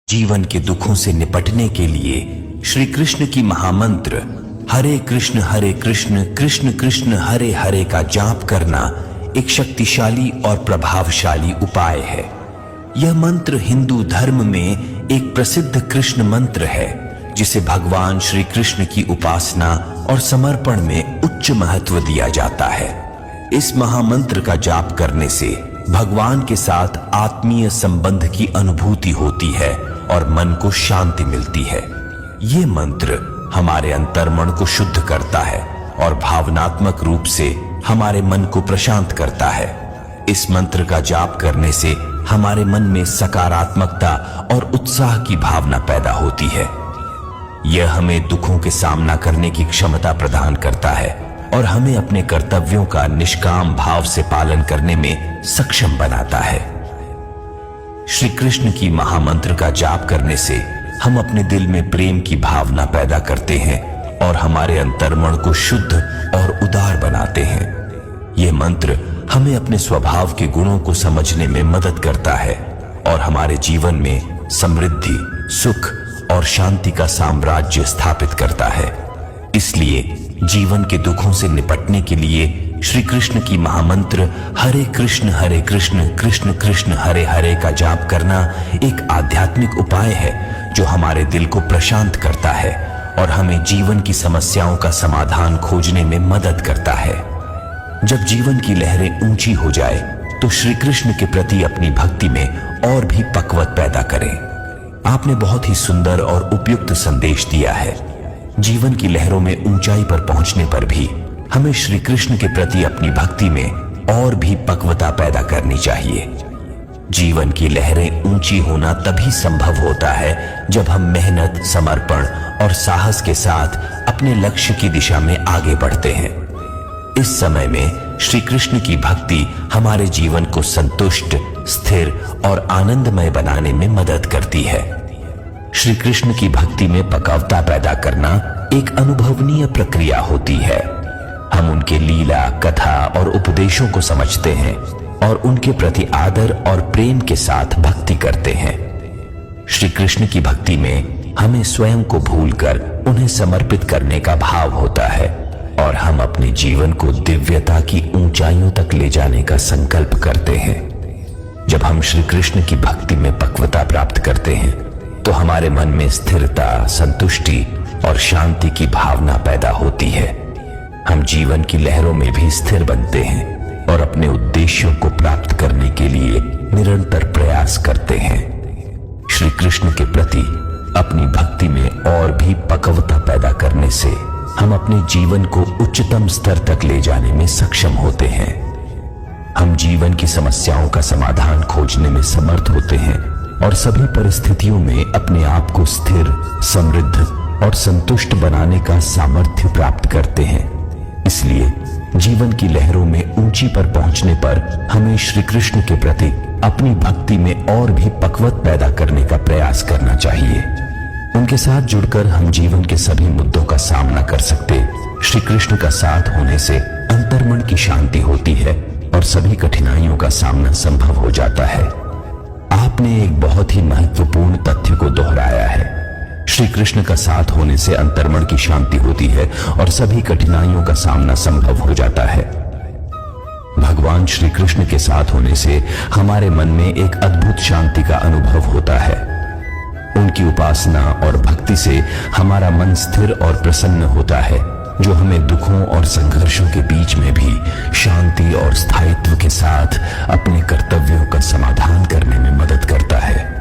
जीवन के दुखों से निपटने के लिए श्री कृष्ण की महामंत्र हरे कृष्ण कृष्ण कृष्ण हरे हरे का जाप करना एक शक्तिशाली और प्रभावशाली उपाय है। यह मंत्र हिंदू धर्म में एक प्रसिद्ध कृष्ण मंत्र है, जिसे भगवान श्री कृष्ण की उपासना और समर्पण में उच्च महत्व दिया जाता है। इस महामंत्र का जाप करने से भगवान के साथ आत्मीय संबंध की अनुभूति होती है और मन को शांति मिलती है। ये मंत्र हमारे अंतर्मन को शुद्ध करता है और भावनात्मक रूप से हमारे मन को प्रशांत करता है। इस मंत्र का जाप करने से हमारे मन में सकारात्मकता और उत्साह की भावना पैदा होती है। यह हमें दुखों के सामना करने की क्षमता प्रदान करता है और हमें अपने कर्तव्यों का निष्काम भाव से पालन करने में सक्षम बनाता है। श्री कृष्ण की महामंत्र का जाप करने से हम अपने दिल में प्रेम की भावना पैदा करते हैं और हमारे अंतर्मन को शुद्ध और उदार बनाते हैं। यह मंत्र हमें अपने स्वभाव के गुणों को समझने में मदद करता है और हमारे जीवन में समृद्धि, सुख और शांति का साम्राज्य स्थापित करता है। इसलिए जीवन के दुखों से निपटने के लिए श्री कृष्ण की महामंत्र हरे कृष्ण कृष्ण कृष्ण हरे हरे का जाप करना एक आध्यात्मिक उपाय है, जो हमारे दिल को प्रशांत करता है और हमें जीवन की समस्याओं का समाधान खोजने में मदद करता है। जब जीवन की लहरें ऊंची हो जाए तो श्री कृष्ण के प्रति अपनी भक्ति में और भी पकवत पैदा करें। आपने बहुत ही सुंदर और उपयुक्त संदेश दिया है। जीवन की लहरों में ऊंचाई पर पहुंचने पर भी हमें श्री कृष्ण के प्रति अपनी भक्ति में और भी पक्वता पैदा करनी चाहिए। जीवन की लहरें ऊंची होना तभी संभव होता है जब हम मेहनत, समर्पण और साहस के साथ अपने लक्ष्य की दिशा में आगे बढ़ते हैं। इस समय में श्री कृष्ण की भक्ति हमारे जीवन को संतुष्ट, स्थिर और आनंदमय बनाने में मदद करती है। श्री कृष्ण की भक्ति में पक्वता पैदा करना एक अनुभवनीय प्रक्रिया होती है। हम उनके लीला, कथा और उपदेशों को समझते हैं और उनके प्रति आदर और प्रेम के साथ भक्ति करते हैं। श्री कृष्ण की भक्ति में हमें स्वयं को भूलकर उन्हें समर्पित करने का भाव होता है और हम अपने जीवन को दिव्यता की ऊंचाइयों तक ले जाने का संकल्प करते हैं। जब हम श्री कृष्ण की भक्ति में पक्वता प्राप्त करते हैं तो हमारे मन में स्थिरता, संतुष्टि और शांति की भावना पैदा होती है। हम जीवन की लहरों में भी स्थिर बनते हैं और अपने उद्देश्यों को प्राप्त करने के लिए निरंतर प्रयास करते हैं। श्री कृष्ण के प्रति अपनी भक्ति में और भी पक्वता पैदा करने से हम अपने जीवन को उच्चतम स्तर तक ले जाने में सक्षम होते हैं। हम जीवन की समस्याओं का समाधान खोजने में समर्थ होते हैं और सभी परिस्थितियों में अपने आप को स्थिर, समृद्ध और संतुष्ट बनाने का सामर्थ्य प्राप्त करते हैं। इसलिए जीवन की लहरों में ऊंची पर पहुंचने पर हमें श्री कृष्ण के प्रति अपनी भक्ति में और भी पक्वत पैदा करने का प्रयास करना चाहिए। उनके साथ जुड़कर हम जीवन के सभी मुद्दों का सामना कर सकते। श्री कृष्ण का साथ होने से अंतर्मन की शांति होती है और सभी कठिनाइयों का सामना संभव हो जाता है। आपने एक बहुत ही महत्वपूर्ण तथ्य को दोहराया है। श्री कृष्ण का साथ होने से अंतर्मन की शांति होती है और सभी कठिनाइयों का सामना संभव हो जाता है। भगवान श्री कृष्ण के साथ होने से हमारे मन में एक अद्भुत शांति का अनुभव होता है। उनकी उपासना और भक्ति से हमारा मन स्थिर और प्रसन्न होता है, जो हमें दुखों और संघर्षों के बीच में भी शांति और स्थायित्व के साथ अपने कर्तव्यों का समाधान करने में मदद करता है।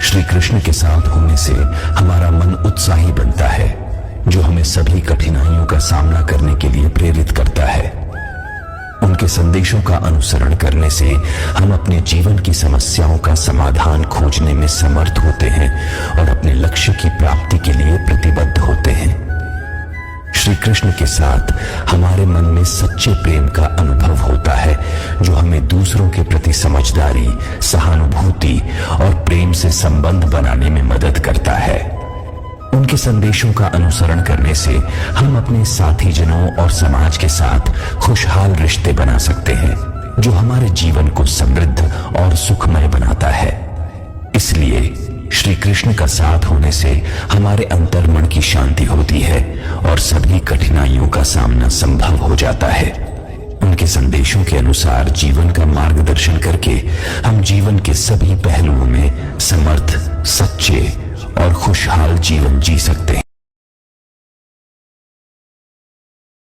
श्री कृष्ण के साथ होने से हमारा मन उत्साही बनता है, जो हमें सभी कठिनाइयों का सामना करने के लिए प्रेरित करता है। उनके संदेशों का अनुसरण करने से हम अपने जीवन की समस्याओं का समाधान खोजने में समर्थ होते हैं और अपने लक्ष्य की प्राप्ति के लिए प्रतिबद्ध होते हैं। श्री कृष्ण के साथ हमारे मन में सच्चे प्रेम का अनुभव होता है, जो हमें दूसरों के प्रति समझदारी, सहानुभूति और प्रेम से संबंध बनाने में मदद करता है। उनके संदेशों का अनुसरण करने से हम अपने साथीजनों और समाज के साथ खुशहाल रिश्ते बना सकते हैं, जो हमारे जीवन को समृद्ध और सुखमय बनाता है। इसलिए श्री कृष्ण का साथ होने से हमारे अंतर्मन की शांति होती है और सभी कठिनाइयों का सामना संभव हो जाता है। उनके संदेशों के अनुसार जीवन का मार्गदर्शन करके हम जीवन के सभी पहलुओं में समर्थ, सच्चे और खुशहाल जीवन जी सकते हैं।